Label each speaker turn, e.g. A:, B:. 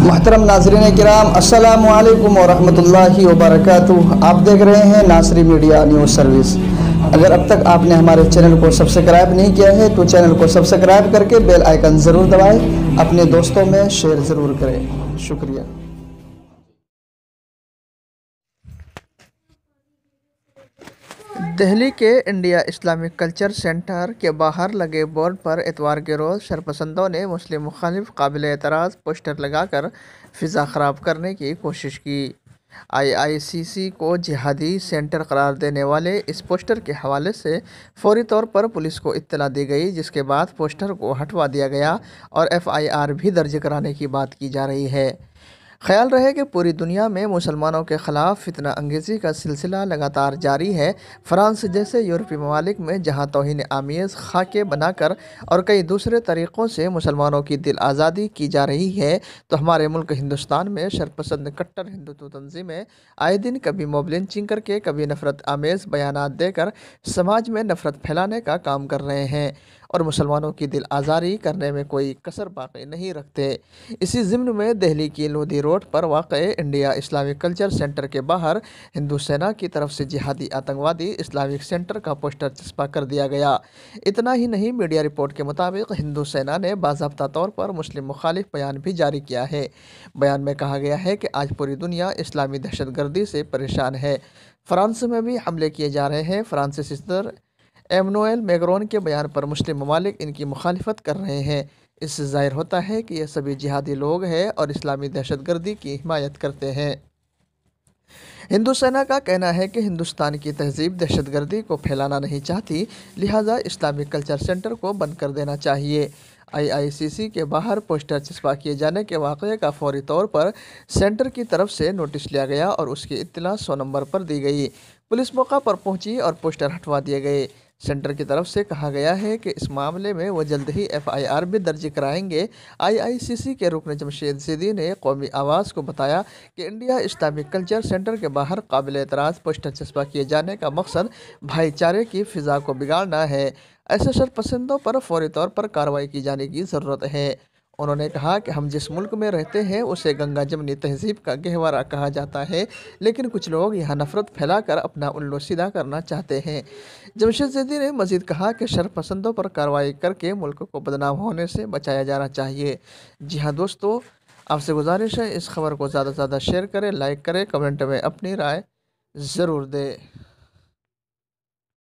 A: محترم ناظرین کرام، السلام علیکم ورحمۃ اللہ وبرکاتہ۔ آپ دیکھ رہے ہیں ناصری میڈیا نیوز سروس۔ اگر اب تک آپ نے ہمارے چینل کو سبسکرائب نہیں کیا ہے تو چینل کو سبسکرائب کر کے بیل آئیکن ضرور دبائیں، اپنے دوستوں میں شیئر ضرور کریں۔ شکریہ۔ دہلی کے انڈیا اسلامک کلچر سینٹر کے باہر لگے بورڈ پر اتوار کے روز شرپسندوں نے مسلم مخالف قابل اعتراض پوسٹر لگا کر فضا خراب کرنے کی کوشش کی۔ IICC کو جہادی سینٹر قرار دینے والے اس پوسٹر کے حوالے سے فوری طور پر پولیس کو اطلاع دی گئی، جس کے بعد پوسٹر کو ہٹوا دیا گیا اور FIR بھی درج کرانے کی بات کی جا رہی ہے۔ خیال رہے کہ پوری دنیا میں مسلمانوں کے خلاف فتنہ انگیزی کا سلسلہ لگاتار جاری ہے۔ فرانس جیسے یورپی ممالک میں جہاں توہین آمیز خاکے بنا کر اور کئی دوسرے طریقوں سے مسلمانوں کی دل آزاری کی جا رہی ہے، تو ہمارے ملک ہندوستان میں شرپسند کٹر ہندوتو تنظیمیں آئے دن کبھی موب لنچنگ کر کے کبھی نفرت آمیز بیانات دے کر سماج میں نفرت پھیلانے کا کام کر رہے ہیں اور مسلمانوں کی دل آزاری کرنے میں کوئی کسر باقی نہیں رکھتے۔ اسی ضمن میں دہلی کی لودھی روڈ پر واقع انڈیا اسلامک کلچر سینٹر کے باہر ہندو سینا کی طرف سے جہادی آتنکوادی اسلامک سینٹر کا پوسٹر چسپاں کر دیا گیا۔ اتنا ہی نہیں، میڈیا رپورٹ کے مطابق ہندو سینا نے باضابطہ طور پر مسلم مخالف بیان بھی جاری کیا ہے۔ بیان میں کہا گیا ہے کہ آج پوری دنیا اسلامی دہشت گردی سے پریشان ہے۔ فرانس میں بھی حملے کیے جا رہے ہیں۔ فرانسیسی صدر ایمنوئل میکرون کے بیان پر مسلم ممالک ان کی مخالفت کر رہے ہیں۔ اس سے ظاہر ہوتا ہے کہ یہ سبھی جہادی لوگ ہیں اور اسلامی دہشت گردی کی حمایت کرتے ہیں۔ ہندو سینا کا کہنا ہے کہ ہندوستان کی تہذیب دہشت گردی کو پھیلانا نہیں چاہتی، لہٰذا اسلامک کلچر سینٹر کو بند کر دینا چاہیے۔ IICC کے باہر پوسٹر چسپاں کیے جانے کے واقعے کا فوری طور پر سینٹر کی طرف سے نوٹس لیا گیا اور اس کی اطلاع 100 نمبر پر دی گئی۔ پولیس موقع پر پہنچی اور پوسٹر ہٹوا دیے گئے۔ سینٹر کی طرف سے کہا گیا ہے کہ اس معاملے میں وہ جلد ہی FIR بھی درج کرائیں گے۔ IICC کے رکن جمشید زیدی نے قومی آواز کو بتایا کہ انڈیا اسلامک کلچر سینٹر کے باہر قابل اعتراض پوسٹر چسپاں کیے جانے کا مقصد بھائی چارے کی فضا کو بگاڑنا ہے۔ ایسے شرپسندوں پر فوری طور پر کارروائی کی جانے کی ضرورت ہے۔ انہوں نے کہا کہ ہم جس ملک میں رہتے ہیں اسے گنگا جمنی تہذیب کا گہوارہ کہا جاتا ہے، لیکن کچھ لوگ یہاں نفرت پھیلا کر اپنا الو سیدھا کرنا چاہتے ہیں۔ جمشید زیدی نے مزید کہا کہ شرپسندوں پر کارروائی کر کے ملک کو بدنام ہونے سے بچایا جانا چاہیے۔ جی ہاں دوستو، آپ سے گزارش ہے اس خبر کو زیادہ سے زیادہ شیئر کریں، لائک کریں، کمنٹ میں اپنی رائے ضرور دیں۔